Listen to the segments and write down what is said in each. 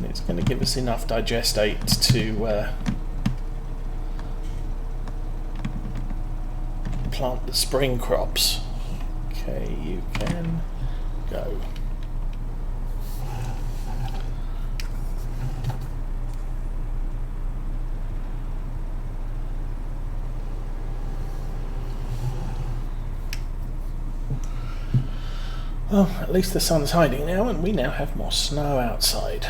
it's going to give us enough digestate to plant the spring crops. Okay, you can go. Well, at least the sun's hiding now, and we now have more snow outside.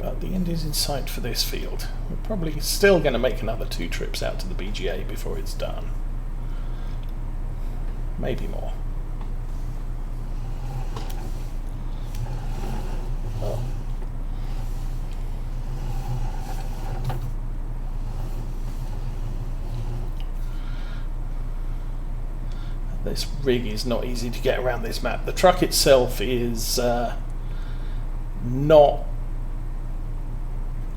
But the end is in sight for this field. We're probably still going to make another 2 trips out to the BGA before it's done. Maybe more. Oh. This rig is not easy to get around this map. The truck itself is not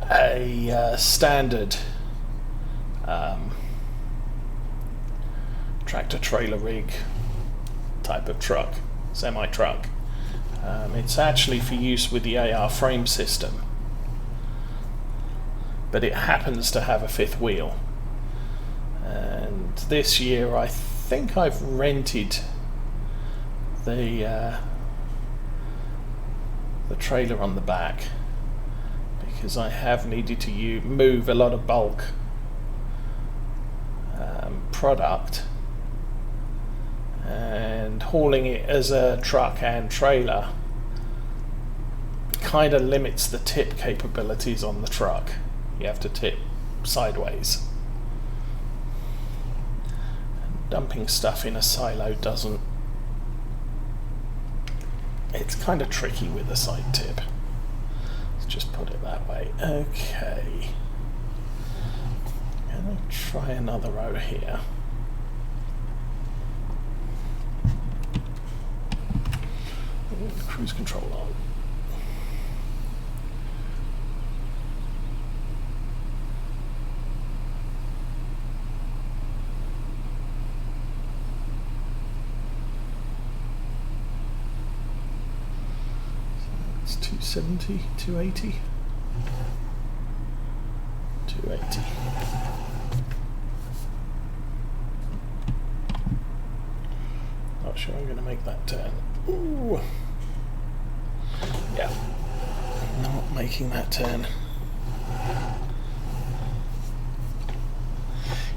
a standard tractor trailer rig type of truck, semi-truck. It's actually for use with the AR frame system, but it happens to have a 5th wheel. And this year I think I've rented the trailer on the back, because I have needed to move a lot of bulk product, and hauling it as a truck and trailer kind of limits the tip capabilities on the truck. You have to tip sideways. Dumping stuff in a silo doesn't... It's kind of tricky with a side tip. Let's just put it that way. Okay. I'm going to try another row here. Cruise control on. It's 270, 280, 280. Not sure I'm going to make that turn. Ooh. Yeah, not making that turn.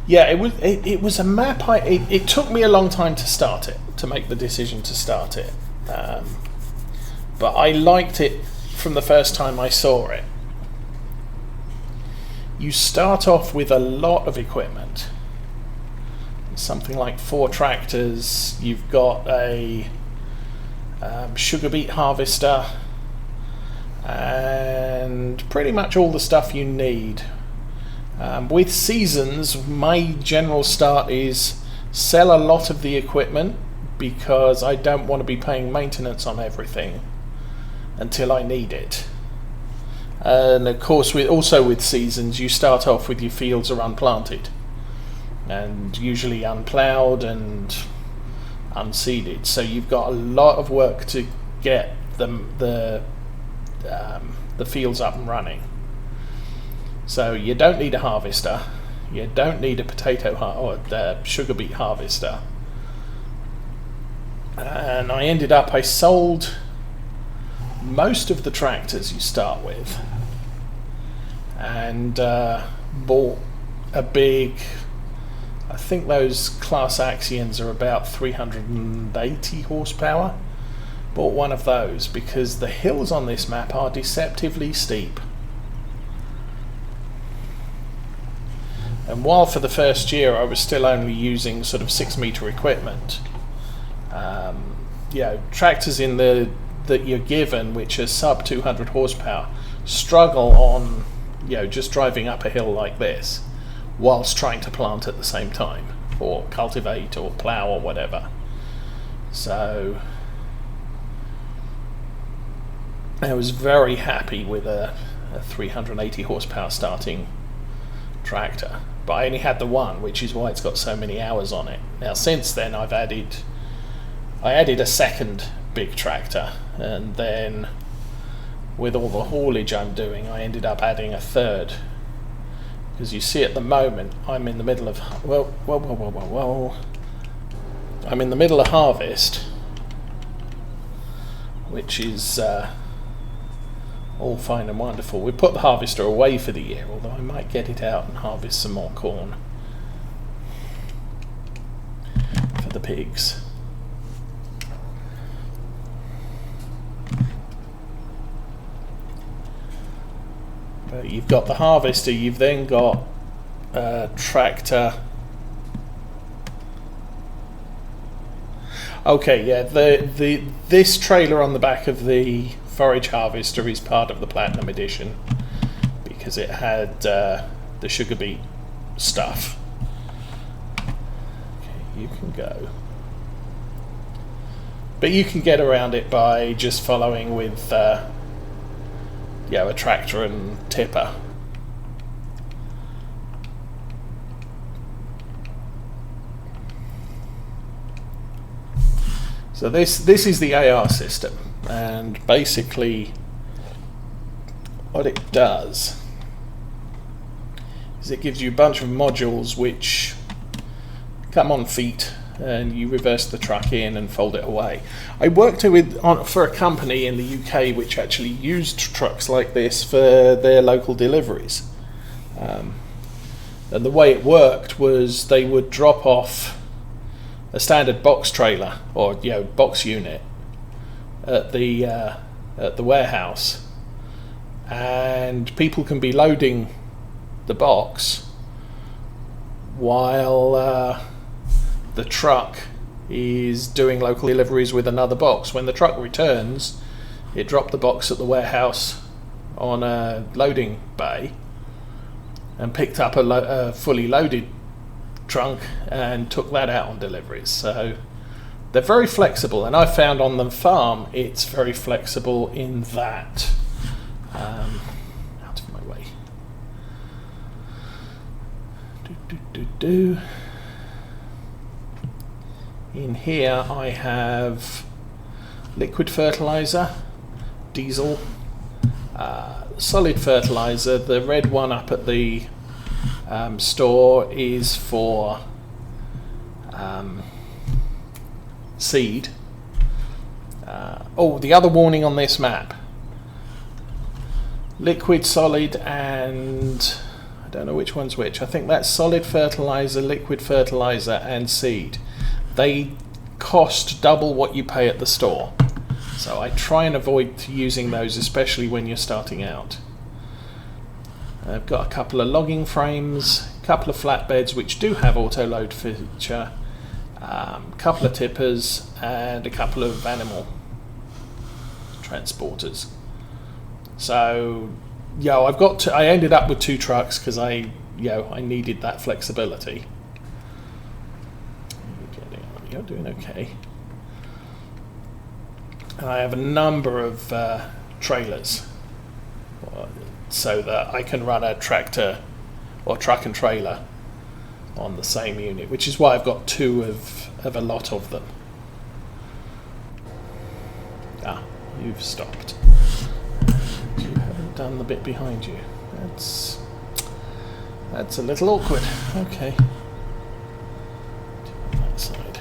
Yeah, it was a map. It took me a long time to start it, to make the decision to start it. But I liked it from the first time I saw it. You start off with a lot of equipment. Something like 4 tractors. You've got a sugar beet harvester and pretty much all the stuff you need. With seasons, my general start is sell a lot of the equipment, because I don't want to be paying maintenance on everything until I need it. And of course, also with seasons, you start off with your fields are unplanted and usually unploughed and unseeded, so you've got a lot of work to get the fields up and running. So you don't need a harvester, you don't need a or sugar beet harvester. And I sold most of the tractors you start with, and bought a big, I think those class Axions are about 380 horsepower. Bought one of those because the hills on this map are deceptively steep. And while for the first year I was still only using sort of 6-meter equipment, tractors that you're given, which are sub 200 horsepower, struggle on just driving up a hill like this whilst trying to plant at the same time, or cultivate or plough or whatever. So I was very happy with a 380 horsepower starting tractor, but I only had the one, which is why it's got so many hours on it. Now since then I added a second big tractor, and then with all the haulage I'm doing I ended up adding a third, because you see at the moment I'm in the middle of I'm in the middle of harvest, which is all fine and wonderful. We put the harvester away for the year, although I might get it out and harvest some more corn for the pigs. But you've got the harvester, you've then got a tractor. Okay, yeah, this trailer on the back of the forage harvester is part of the Platinum Edition because it had the sugar beet stuff. Okay, you can go. But you can get around it by just following with a tractor and tipper. So this is the AR system, and basically what it does is it gives you a bunch of modules which come on feet, and you reverse the truck in and fold it away. I worked for a company in the UK which actually used trucks like this for their local deliveries. And the way it worked was they would drop off a standard box trailer or box unit at the warehouse, and people can be loading the box while the truck is doing local deliveries with another box. When the truck returns, it dropped the box at the warehouse on a loading bay and picked up a fully loaded trunk and took that out on deliveries. So they're very flexible, and I found on the farm it's very flexible in that. Out of my way. In here I have liquid fertilizer, diesel, solid fertilizer. The red one up at the store is for seed. The other warning on this map: liquid, solid, and I don't know which one's which. I think that's solid fertilizer, liquid fertilizer, and seed. They cost double what you pay at the store, so I try and avoid using those, especially when you're starting out. I've got a couple of logging frames, a couple of flatbeds which do have auto load feature, a couple of tippers, and a couple of animal transporters. So I ended up with 2 trucks because I needed that flexibility. You're doing okay. And I have a number of trailers, so that I can run a tractor or truck and trailer on the same unit, which is why I've got 2 of a lot of them. You've stopped. You haven't done the bit behind you. That's a little awkward. Okay. On that side.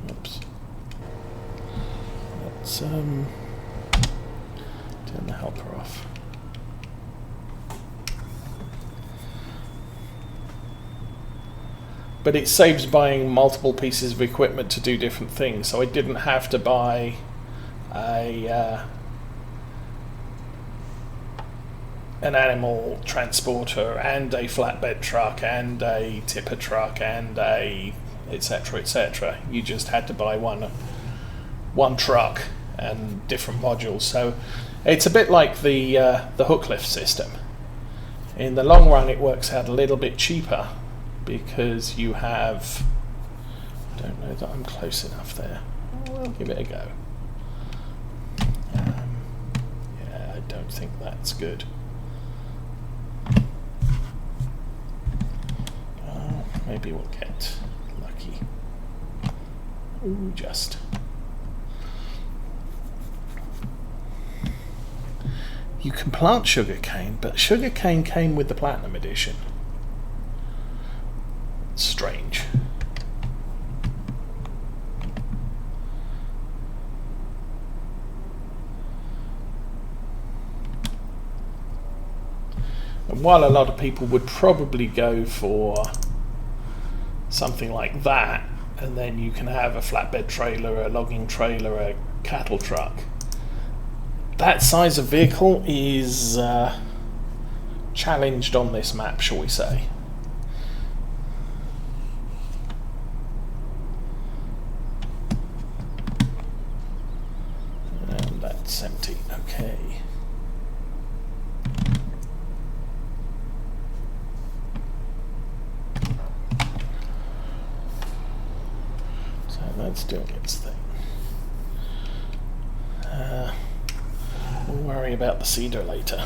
Oops. Let's turn the helper off. But it saves buying multiple pieces of equipment to do different things, so I didn't have to buy an animal transporter and a flatbed truck and a tipper truck and a etc. You just had to buy one truck and different modules. So it's a bit like the hook lift system. In the long run, it works out a little bit cheaper because you have. I don't know that I'm close enough there. We'll give it a go. I don't think that's good. maybe we'll get lucky. Ooh, just. You can plant sugarcane, but sugarcane came with the Platinum Edition. Strange. And while a lot of people would probably go for something like that, and then you can have a flatbed trailer, a logging trailer, a cattle truck, that size of vehicle is challenged on this map, shall we say. And that's empty, okay. So that's doing its thing. We'll worry about the cedar later.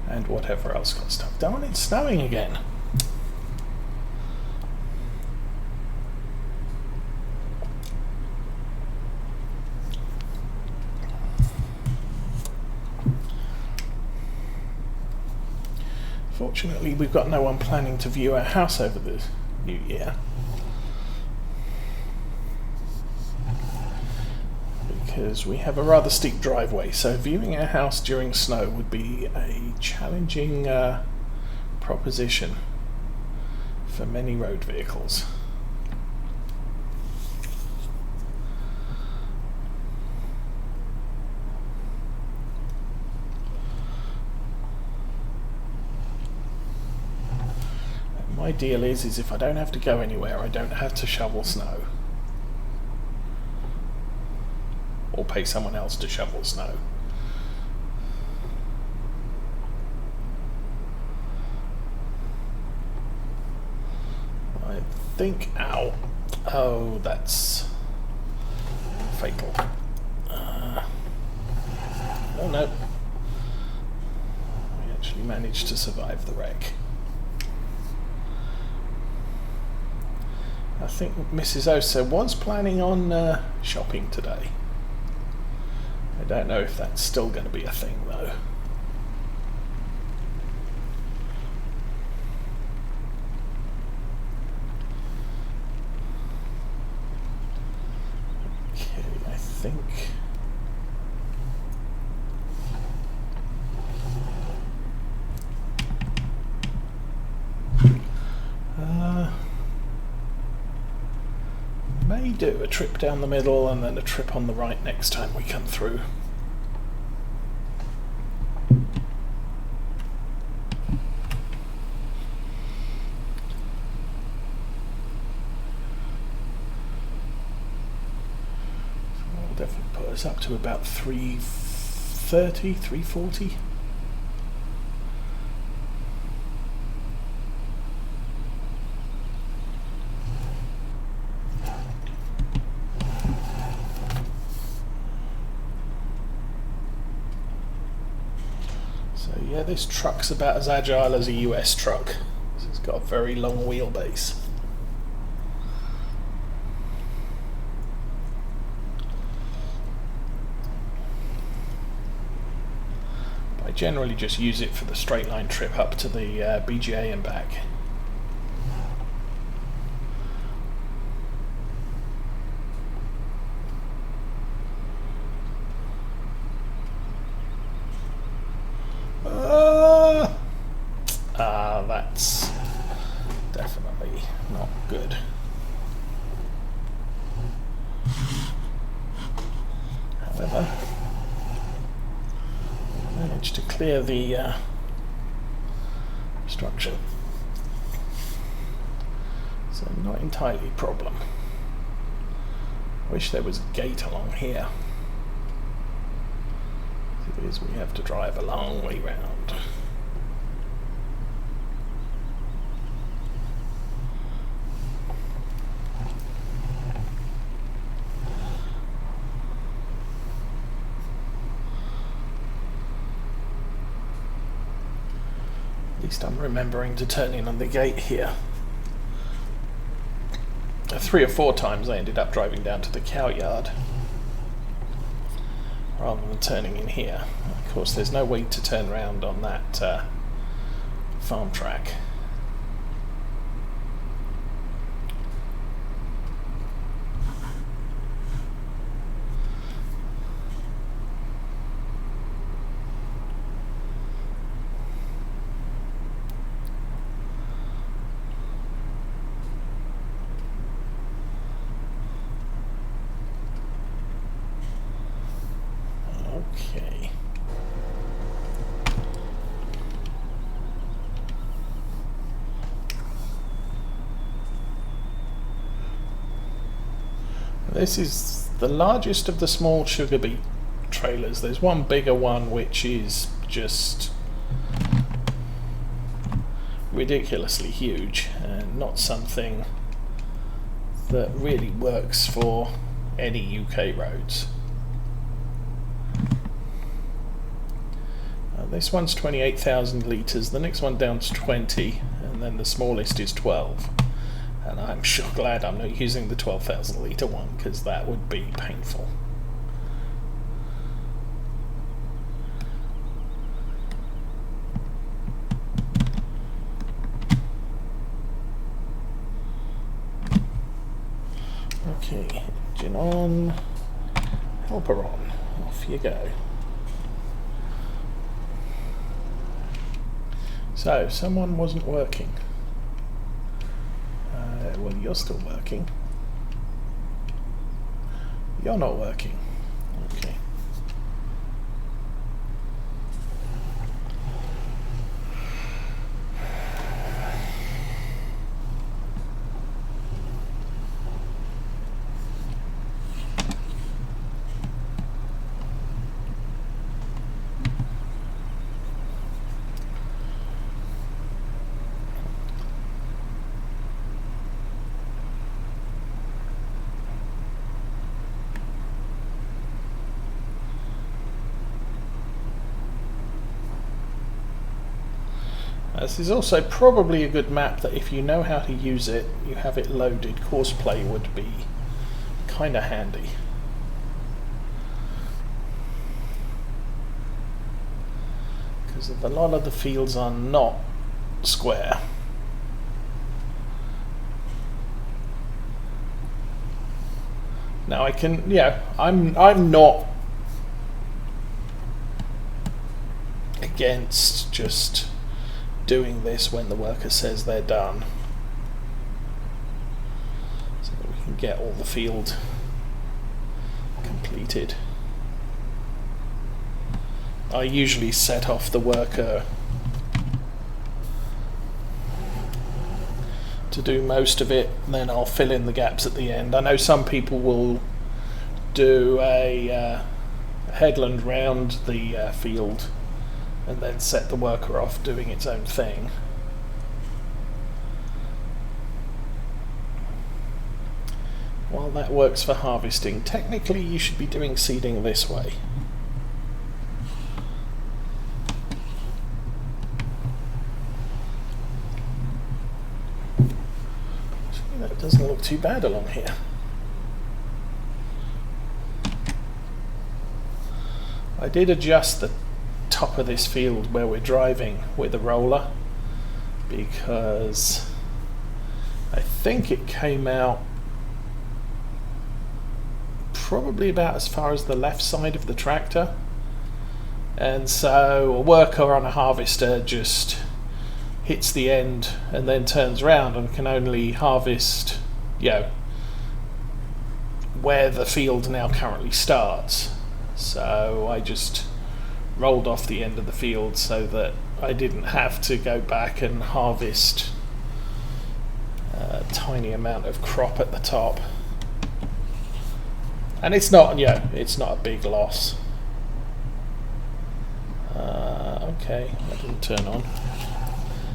And whatever else got stuck. Darn, it's snowing again. Fortunately, we've got no one planning to view our house over the New Year. Because we have a rather steep driveway, so viewing our house during snow would be a challenging proposition for many road vehicles. And my deal is if I don't have to go anywhere, I don't have to shovel snow. Or pay someone else to shovel snow. I think, ow, oh, that's fatal. Oh no, we actually managed to survive the wreck. I think Mrs. Osa was planning on shopping today. I don't know if that's still going to be a thing, though. Okay, I think... may do a trip down the middle and then a trip on the right next time we come through. That'll definitely put us up to about 330, 340. Yeah, this truck's about as agile as a US truck. It's got a very long wheelbase. But I generally just use it for the straight line trip up to the BGA and back. That's definitely not good. However, I managed to clear the obstruction, so not entirely a problem. Wish there was a gate along here. As it is, we have to drive a long way round. least I'm remembering to turn in on the gate here. 3 or 4 times I ended up driving down to the cow yard rather than turning in here. Of course, there's no way to turn around on that farm track. Okay. This is the largest of the small sugar beet trailers. There's one bigger one which is just ridiculously huge and not something that really works for any UK roads. This one's 28,000 litres, the next one down to 20, and then the smallest is 12. And I'm sure glad I'm not using the 12,000 litre one, because that would be painful. Okay, engine on, helper on, off you go. So, someone wasn't working. Well, you're still working. You're not working. Okay. This is also probably a good map that if you know how to use it, you have it loaded. Courseplay would be kind of handy. Because a lot of the fields are not square. Now I can, yeah, I'm not against just doing this when the worker says they're done, so that we can get all the field completed. I usually set off the worker to do most of it, and then I'll fill in the gaps at the end. I know some people will do a headland round the field and then set the worker off doing its own thing. While that works for harvesting, technically you should be doing seeding this way. That doesn't look too bad along here. I did adjust the top of this field where we're driving with a roller because I think it came out probably about as far as the left side of the tractor, and so a worker on a harvester just hits the end and then turns around and can only harvest, you know, where the field now currently starts. So I just rolled off the end of the field so that I didn't have to go back and harvest a tiny amount of crop at the top. And it's not, yeah, it's not a big loss. Okay, that didn't turn on.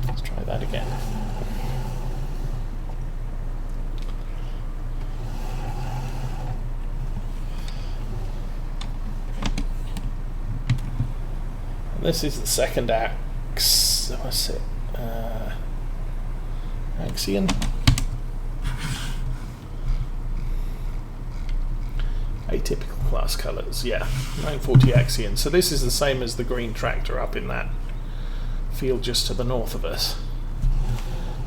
Let's try that again. This is the second axe. What's it? Axion. Atypical class colours, yeah, 940 Axion. So this is the same as the green tractor up in that field just to the north of us.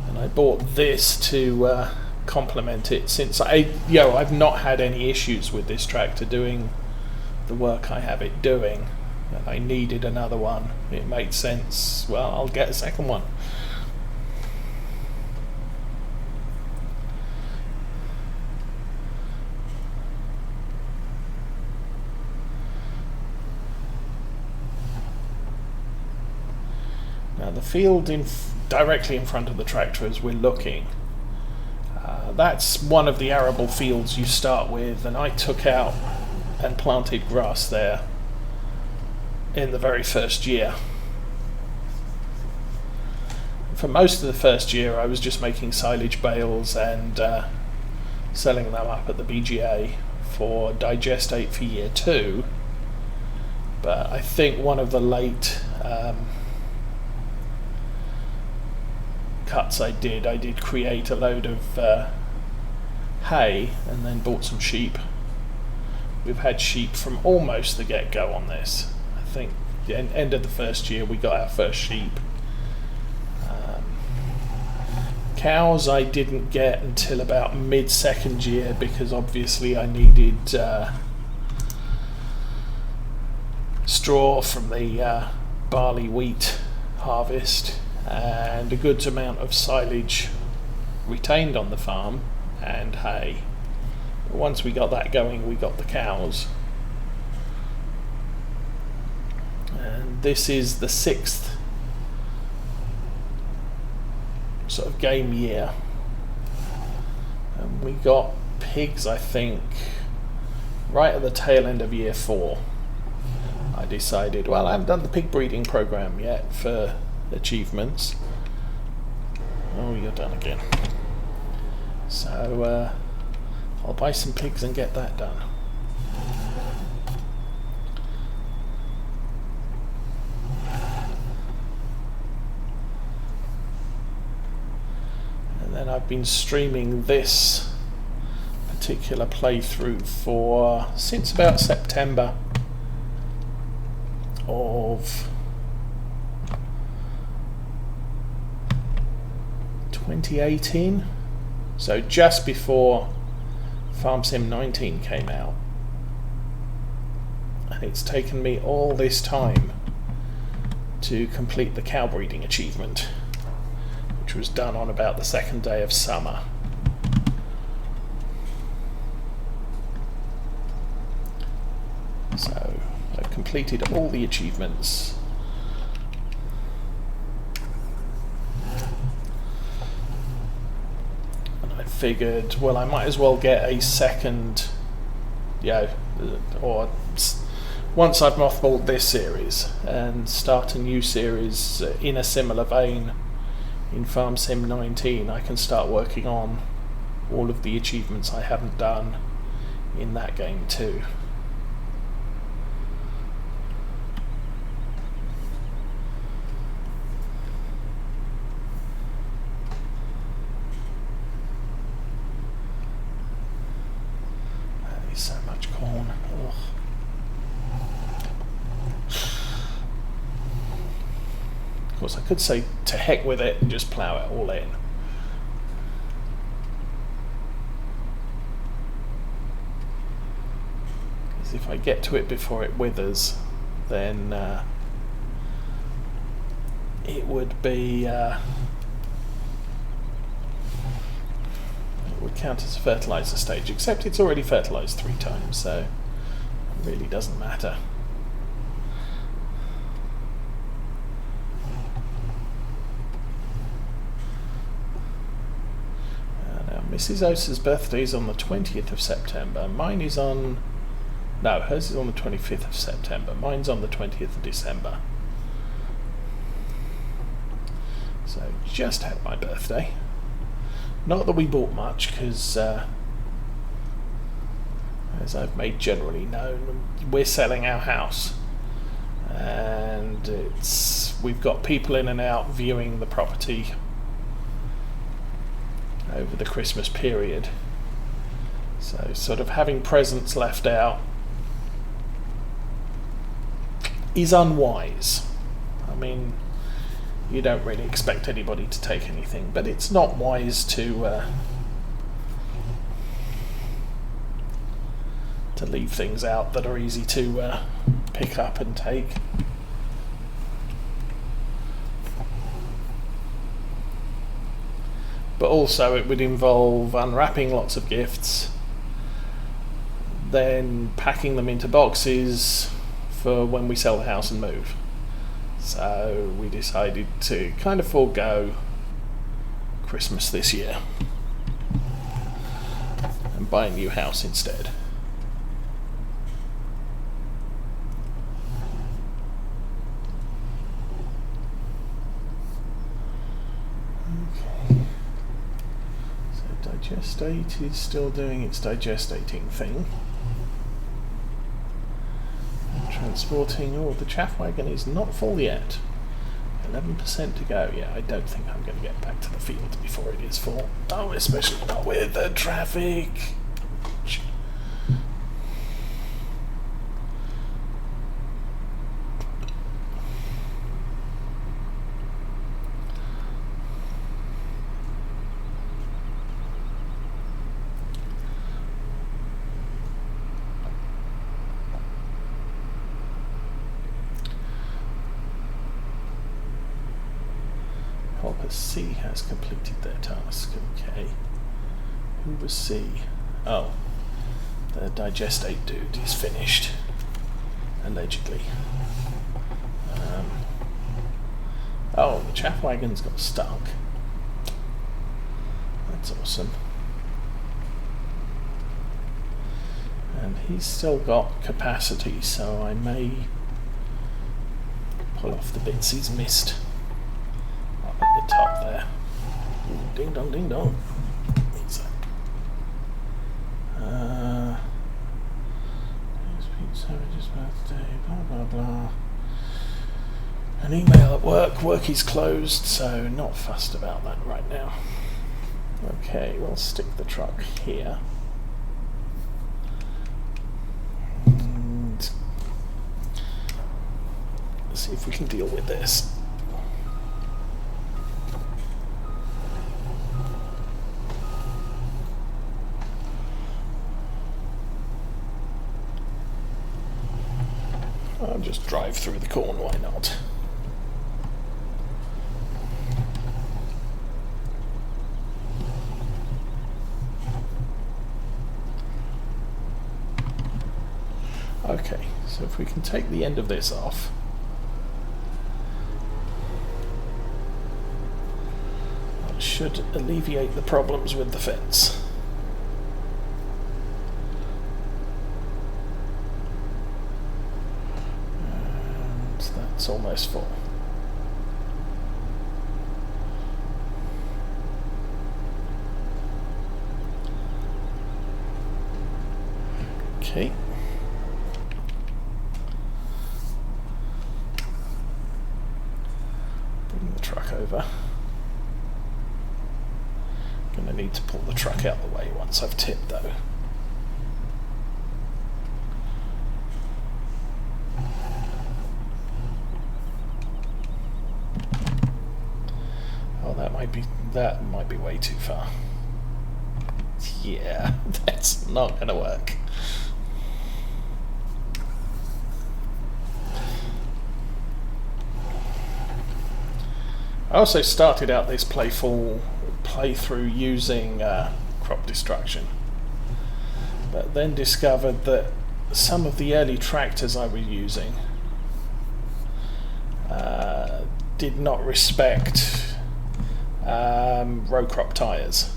And I bought this to complement it, since I've not had any issues with this tractor doing the work I have it doing, and I needed another one. It made sense. Well, I'll get a second one. Now the field directly in front of the tractor as we're looking, that's one of the arable fields you start with, and I took out and planted grass there in the very first year. For most of the first year I was just making silage bales and selling them up at the BGA for digestate for year 2, but I think one of the late cuts I did create a load of hay and then bought some sheep. We've had sheep from almost the get-go on this. I think the end of the first year we got our first sheep. Cows I didn't get until about mid-second year, because obviously I needed straw from the barley wheat harvest and a good amount of silage retained on the farm and hay. But once we got that going, we got the cows. And this is the 6th sort of game year. And we got pigs, I think, right at the tail end of year 4. I decided, well, I haven't done the pig breeding program yet for achievements. Oh, you're done again. So I'll buy some pigs and get that done. And then I've been streaming this particular playthrough since about September of 2018, so just before Farm Sim 19 came out, and it's taken me all this time to complete the cow breeding achievement, which was done on about the 2nd day of summer. So I've completed all the achievements. Figured, well, I might as well get a second, or once I've mothballed this series and start a new series in a similar vein in Farm Sim 19, I can start working on all of the achievements I haven't done in that game too. So much corn. Ugh. Of course, I could say to heck with it and just plough it all in. Because if I get to it before it withers, then it would be would count as a fertilizer stage, except it's already fertilized 3 times, so it really doesn't matter. Now Mrs. Osa's birthday is on the 20th of September. Mine is on... no, hers is on the 25th of September. Mine's on the 20th of December. So just had my birthday. Not that we bought much, because as I've made generally known, we're selling our house, and it's we've got people in and out viewing the property over the Christmas period. So sort of having presents left out is unwise. I mean, you don't really expect anybody to take anything, but it's not wise to leave things out that are easy to pick up and take. But also it would involve unwrapping lots of gifts, then packing them into boxes for when we sell the house and move. So we decided to kind of forego Christmas this year and buy a new house instead. Okay. So digestate is still doing its digestating thing. Transporting, oh, the chaff wagon is not full yet. 11% to go. Yeah, I don't think I'm going to get back to the field before it is full. Oh, especially not with the traffic. Helper C has completed their task. Okay. Who was C? Oh, the digestate dude is finished. Allegedly. Oh, the chaff wagon's got stuck. That's awesome. And he's still got capacity, so I may pull off the bits he's missed. At the top there. Ooh, ding dong, ding dong. So, Savage's birthday, blah blah blah. An email at work. Work is closed, so not fussed about that right now. Okay, we'll stick the truck here. And let's see if we can deal with this. I'll just drive through the corn, why not? Okay, so if we can take the end of this off. That should alleviate the problems with the fence. It's almost full. Okay. Bring the truck over. Gonna need to pull the truck out of the way once I've tipped though. That might be way too far. Yeah, that's not gonna work. I also started out this playthrough using crop destruction, but then discovered that some of the early tractors I was using did not respect row crop tyres,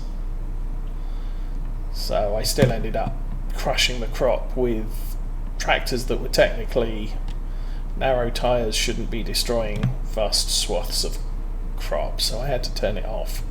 so I still ended up crushing the crop with tractors that were technically narrow tyres shouldn't be destroying vast swaths of crop, so I had to turn it off.